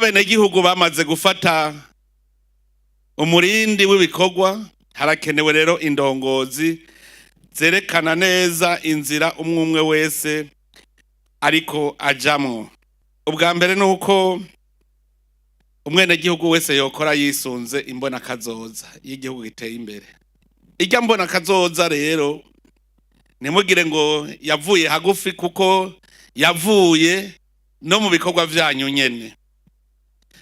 abenegihugu bamaze gufata umurindi w'ibikorwa, harakenewe rero indongozi zerekana neza inzira umwe wese ariko ajamwo. Ubwa mbere nuko umwenegihugu wese yokora yisunze imbona kazoza y'igihugu giteye imbere. Irya mbona kazoza rero nimugire ngo yavuye hagufi, kuko yavuye no mu bikorwa vyanyu nyene.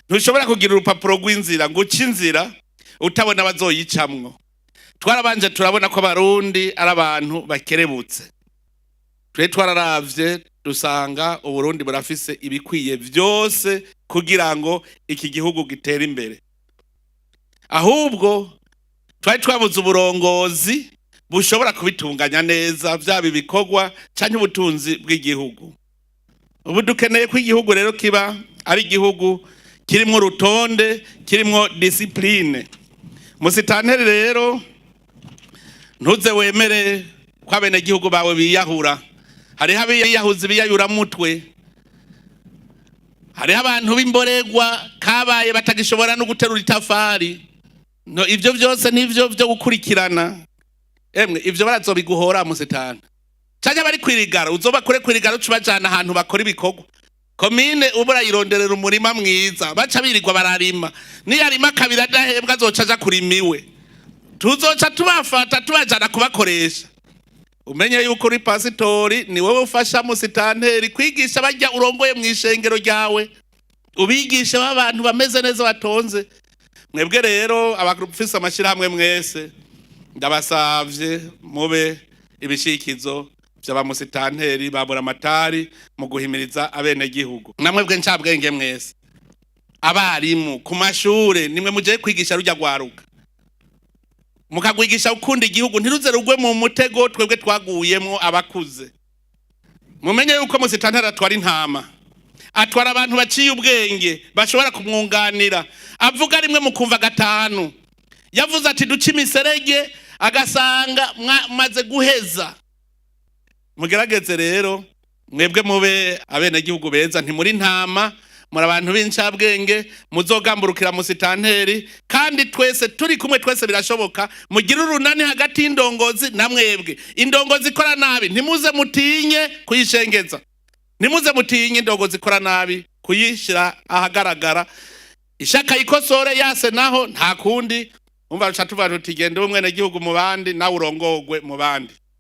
Ntushobora kugira urupapuro rw'inzira ngo uce inzira utabona bazoyicamwo. Twarabanje turabona ko Abarundi ari abantu bakerebutse. Twe twararavye dusanga Uburundi burafise ibikwiye vyose kugira ngo iki gihugu gitere imbere. Ahubwo twari twabuze uburongozi bushobora kubitunganya neza vyaba ibikorwa canke ubutunzi bw'igihugu. Ubu dukeneye ko igihugu rero kiba ari igihugu kirimwo urutonde, kirimwo discipline. Musitanteri rero ntuze wemere ko abenegihugu bawe biyahura. Hariho abiyahuzi biyayura mutwe, hariho abantu b'imboregwa kabaye batagishobora no guterura itafari. No, ivyo vyose nivyo vyo gukurikirana. Emwe ivyo barazobiguhora musitana. Canke bari kwirigara, uzoba kure kwirigara ucubajana ahantu bakora ibikorwa. Komine ubura yironderera umurima mwiza, baca birirwa bararima. Niyarima kabiri adahembwa azoca aja kurimiwe. Tuzoca tubafata tubajana kubakoresha. Umenye yuko uri pasitori, ni wowe ufasha musitanteri kwigisha bajya urongoye mu ishengero ryawe. Ubigisha b'abantu bameze neza batonze. Mwebwe rero abagufise amashirahamwe mwese, ndabasavye mube ibishikizo vy'abamusitanteri babura amatari mu guhimiriza abenegihugu. Namwebwe ncabwenge mwese, abarimu ku mashure nimwe muje kwigisha rujya gwaruka, mukagwigisha ukunda igihugu, ntiruze rugwe mu mutego twebwe twaguyemo abakuze. Mumenye yuko musitanteri atwara intama, atwara abantu baciye ubwenge bashobora kumwunganira. Avuga rimwe mukumva gatanu. Yavuze ati duce imiserege agasanga maze guheza. Mugerageze rero mwebwe mube abenegihugu beza, ntimuri ntama, muri abantu b'incabwenge, muzogamburukira musitanteri, kandi twese turi kumwe, twese birashoboka. Mugira urunani hagati y'indongozi na mwebwe. Indongozi ikora nabi ntimuze mutinye kuyishengeza, ntimuze mutinye indongozi ikora nabi kuyishira ahagaragara. Ishaka ikosore yase naho nta kundi. Umva ruca tuva tutigende umwenegihugu mu bandi nawe urongogwe mu bandi.